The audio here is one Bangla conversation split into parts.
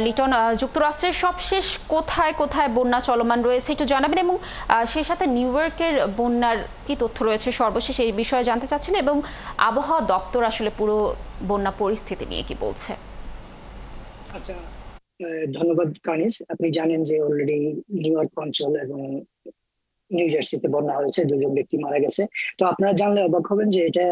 লিটন, যুক্তরাষ্ট্রের সবশেষ কোথায় কোথায় বন্যা চলমান রয়েছে একটু জানাবেন, এবং সেই সাথে নিউ ইয়র্কের বন্যার কি তথ্য রয়েছে সর্বশেষ এই বিষয়ে জানতে চাচ্ছেন, এবং আবহাওয়া দপ্তর আসলে পুরো বন্যা পরিস্থিতি নিয়ে কি বলছে? আচ্ছা, ধন্যবাদ কানিস। আপনি জানেন যে অলরেডি নিউ ইয়র্ক অঞ্চল এবং নিউ জার্সিতে বন্যা হয়েছে, দুজন ব্যক্তি মারা গেছে। তো আপনারা জানলে অবাক হবেন যে এটা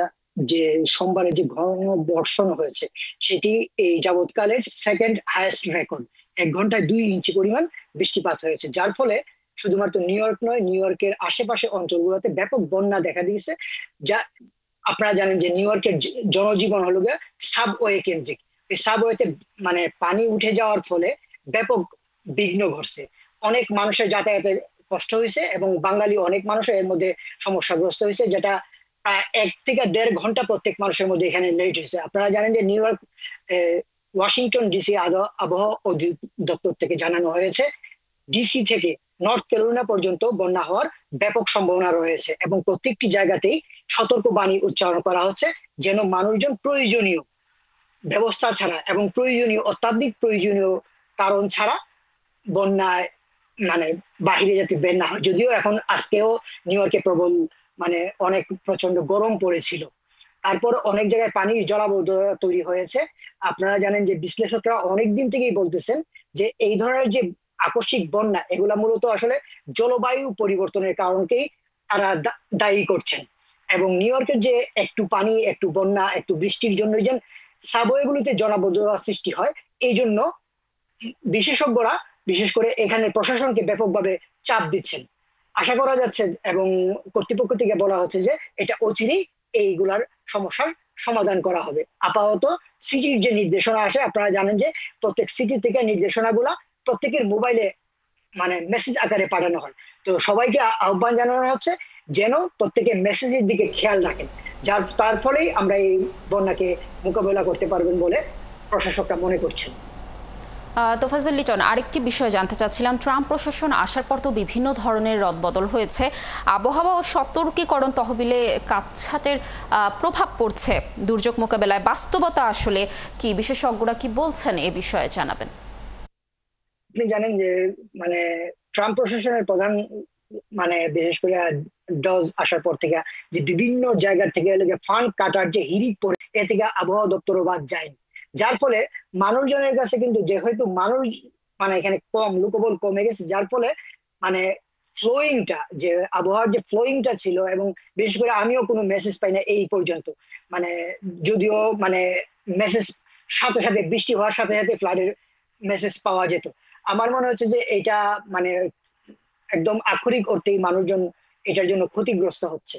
যে সোমবারে যে ঘন বর্ষণ হয়েছে সেটি এই যাবৎকালের সেকেন্ড হাইয়েস্ট রেকর্ড। 1 ঘন্টায় 2 ইঞ্চি পরিমাণ বৃষ্টিপাত হয়েছে, যার ফলে শুধুমাত্র নিউ ইয়র্ক নয়, নিউ ইয়র্কের আশেপাশে অঞ্চলগুলোতে ব্যাপক বন্যা দেখা দিয়েছে। যা আপনারা জানেন যে নিউ ইয়র্কের জনজীবন হলো গিয়ে সাবওয়ে কেন্দ্রিক। এই সাবওয়েতে মানে পানি উঠে যাওয়ার ফলে ব্যাপক বিঘ্ন ঘটছে, অনেক মানুষের যাতায়াতে কষ্ট হয়েছে এবং বাঙালি অনেক মানুষ এর মধ্যে সমস্যাগ্রস্ত হয়েছে, যেটা প্রায় 1 থেকে 1.5 ঘন্টা প্রত্যেক মানুষের মধ্যে এখানে লেট হয়েছে। আপনারা জানেন যে নিউ ইয়র্ক ওয়াশিংটন ডিসি আবহাওয়া অধিদপ্তর থেকে জানানো হয়েছে ডিসি থেকে নর্থ ক্যারোলিনা পর্যন্ত বন্যা হওয়ার ব্যাপক সম্ভাবনা রয়েছে এবং প্রত্যেকটি জায়গাতেই সতর্ক বাণী উচ্চারণ করা হচ্ছে যেন মানুষজন প্রয়োজনীয় ব্যবস্থা ছাড়া এবং প্রয়োজনীয় অত্যাধিক প্রয়োজনীয় কারণ ছাড়া বন্যায় মানে বাহিরে যাতে বের না হয়। যদিও এখন আজকেও নিউ ইয়র্কে প্রবল মানে অনেক প্রচন্ড গরম পড়েছিল, তারপর অনেক জায়গায় পানির জলাবদ্ধতা তৈরি হয়েছে। আপনারা জানেন যে বিশ্লেষকরা অনেক দিন থেকেই বলতেছেন যে এই ধরনের যে আকস্মিক বন্যা এগুলা মূলত আসলে জলবায়ু পরিবর্তনের কারণকেই তারা দায়ী করছেন। এবং নিউ ইয়র্কের যে একটু পানি, একটু বন্যা, একটু বৃষ্টির জন্য যে সাবওয়েগুলোতে জলাবদ্ধতা সৃষ্টি হয়, এই জন্য বিশেষজ্ঞরা বিশেষ করে এখানে প্রশাসনকে ব্যাপকভাবে চাপ দিচ্ছেন। আশা করা যাচ্ছে এবং কর্তৃপক্ষ থেকে বলা হচ্ছে যে এটা অচিরেই এইগুলার সমস্যার সমাধান করা হবে। আপাতত সিটির যে নির্দেশনা আসে, আপনারা জানেন যে প্রত্যেক সিটি থেকে নির্দেশনাগুলা প্রত্যেকের মোবাইলে মানে মেসেজ আকারে পাঠানো হয়। তো সবাইকে আহ্বান জানানো হচ্ছে যেন প্রত্যেকে মেসেজের দিকে খেয়াল রাখেন, তার ফলেই আমরা এই বন্যাকে মোকাবেলা করতে পারবেন বলে প্রশাসকরা মনে করছেন। তোফাজ্জল লিটন, আরেকটি বিষয় জানতে চাচ্ছিলাম, ট্রাম্প প্রশাসন আসার পর তো বিভিন্ন ধরনের রদবদল হয়েছে, আবহাওয়া ও সতর্কীকরণ তহবিলে কাটছাঁটের প্রভাব পড়ছে দুর্যোগ মোকাবেলায়, বাস্তবতা আসলে কি, বিশেষজ্ঞরা কি বলছেন এ বিষয়ে জানাবেন। আপনি জানেন যে মানে ট্রাম্প প্রশাসনের প্রধান মানে বিশেষ করে ডজ আসার পর থেকে যে বিভিন্ন জায়গা থেকে ফান্ড কাটার যে হিড়িক পড়ে, এ থেকে আবহাওয়া দপ্তরও বাদ যায়নি। যার ফলে মানুষজনের কাছে কিন্তু যেহেতু মানুষ মানে এখানে কম, লোকবল কমে গেছে, যার ফলে মানে ফ্লোয়িংটা যে আবহাওয়ার যে ফ্লোয়িংটা ছিল, এবং বিশেষ করে আমিও কোনো মেসেজ পাই না এই পর্যন্ত। মানে যদিও মানে মেসেজ সাথে সাথে বৃষ্টি হওয়ার সাথে সাথে ফ্লাডের মেসেজ পাওয়া যেত। আমার মনে হচ্ছে যে এটা মানে একদম আক্ষরিক অর্থেই মানুষজন এটার জন্য ক্ষতিগ্রস্ত হচ্ছে।